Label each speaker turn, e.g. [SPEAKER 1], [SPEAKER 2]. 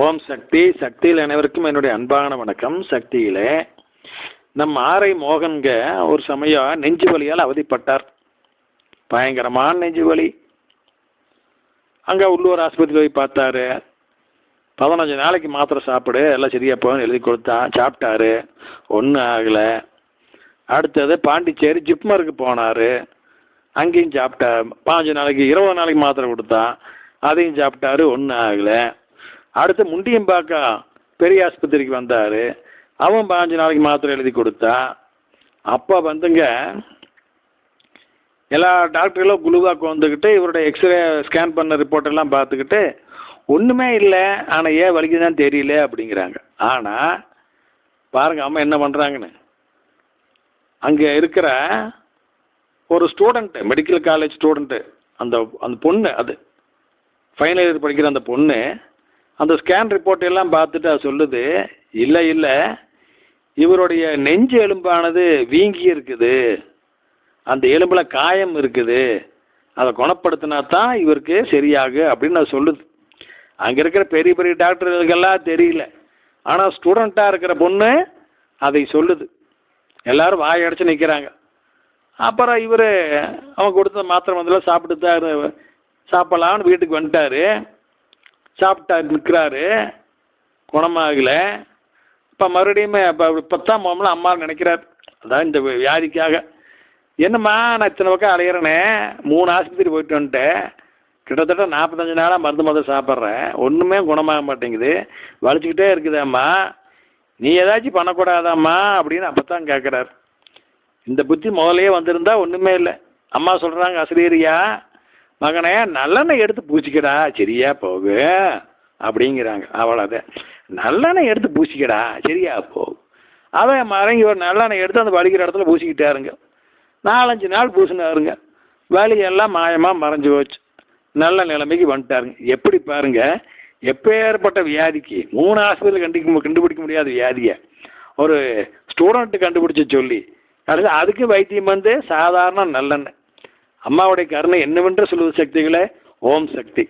[SPEAKER 1] ஓம் சக்தி. சக்தியில் அனைவருக்கும் என்னுடைய அன்பான வணக்கம். சக்தியிலே நம் ஆரை மோகன்க ஒரு சமயம் நெஞ்சு வலியால் அவதிப்பட்டார். பயங்கரமான நெஞ்சு வலி. அங்கே உள்ளூர் ஆஸ்பத்திரி போய் பார்த்தாரு. 15 நாளைக்கு மாத்திரை சாப்பிடு, எல்லாம் சரியாக போகணும்னு எழுதி கொடுத்தான். சாப்பிட்டாரு, ஒன்றும் ஆகலை. அடுத்தது பாண்டிச்சேரி ஜிப்மருக்கு போனார். அங்கேயும் சாப்பிட்டார். 15 நாளைக்கு 20 நாளைக்கு மாத்திரை கொடுத்தான். அதையும் சாப்பிட்டாரு, ஒன்றும் ஆகலை. அடுத்து முண்டியம்பாக்கா பெரிய ஆஸ்பத்திரிக்கு வந்தார். அவன் 15 நாளைக்கு மாத்திரை எழுதி கொடுத்தான். அப்போ வந்துங்க எல்லா டாக்டர்களும் குழுவாக வந்துக்கிட்டு இவருடைய எக்ஸ்ரே ஸ்கேன் பண்ண ரிப்போர்ட்டெல்லாம் பார்த்துக்கிட்டு ஒன்றுமே இல்லை, ஆனால் ஏன் வலிக்குதுன்னு தெரியல அப்படிங்கிறாங்க. ஆனால் பாருங்கள் அம்மா என்ன பண்ணுறாங்கன்னு. அங்கே இருக்கிற ஒரு ஸ்டூடெண்ட்டு, மெடிக்கல் காலேஜ் ஸ்டூடெண்ட்டு, அந்த அந்த பொண்ணு, அது ஃபைனல் இயர் படிக்கிற அந்த பொண்ணு, அந்த ஸ்கேன் ரிப்போர்ட் எல்லாம் பார்த்துட்டு அது சொல்லுது, இல்லை இல்லை இவருடைய நெஞ்சு எலும்பானது வீங்கி இருக்குது, அந்த எலும்பில் காயம் இருக்குது, அதை குணப்படுத்தினா தான் இவருக்கு சரியாகு அப்படின்னு அது சொல்லுது. அங்கே இருக்கிற பெரிய பெரிய டாக்டர்களுக்கெல்லாம் தெரியல, ஆனால் ஸ்டூடெண்ட்டாக இருக்கிற பொண்ணு அதை சொல்லுது. எல்லோரும் வாயடைச்சு நிற்கிறாங்க. அப்புறம் இவர் அவன் கொடுத்த மாத்திரை மருந்தெல்லாம் சாப்பிட்டு தான் சாப்பிட்லான்னு வீட்டுக்கு வந்துட்டார். சாப்பிட்டா நிற்கிறாரு, குணமாகலை. இப்போ மறுபடியும் இப்போ தான் மாமலாம் அம்மா நினைக்கிறார். அதான் இந்த வியாதிக்காக, என்னம்மா நான் இத்தனை பக்கம் அலையிறேனே, 3 ஆஸ்பத்திரி போயிட்டு வந்துட்டேன், கிட்டத்தட்ட 45 நாளாக மருந்து சாப்பிட்றேன், ஒன்றுமே குணமாக மாட்டேங்குது, வலிச்சுக்கிட்டே இருக்குதாம்மா, நீ ஏதாச்சும் பண்ணக்கூடாதாம்மா அப்படின்னு அப்போ தான் கேட்குறாரு. இந்த புத்தி முதலையே வந்திருந்தா ஒன்றுமே இல்லை. அம்மா சொல்கிறாங்க, ஆசிரியரியா மகனே நல்லெண்ணெய் எடுத்து பூச்சிக்கடா சரியா போகு அப்படிங்கிறாங்க. அவ்வளோதான், நல்லெண்ணெய் எடுத்து பூச்சிக்கடா சரியா போகும். அவன் மறங்கி ஒரு நல்லெண்ணெய் எடுத்து அந்த வலிக்கிற இடத்துல பூசிக்கிட்டாருங்க. 4-5 நாள் பூசினாருங்க. வலியெல்லாம் மாயமாக மறைஞ்சு போச்சு. நல்ல நிலைமைக்கு வந்துட்டாருங்க. எப்படி பாருங்க, எப்பேற்பட்ட வியாதிக்கு 3 ஆஸ்பத்திரி கண்டுபிடிக்க முடியாத வியாதியை ஒரு ஸ்டூடெண்ட்டு கண்டுபிடிச்ச சொல்லி அதுக்கு வைத்தியம் வந்து சாதாரண நல்லெண்ணெய். அம்மாவுடைய கருணை என்னவென்று சொல்லுவது சக்திகளே. ஓம் சக்தி.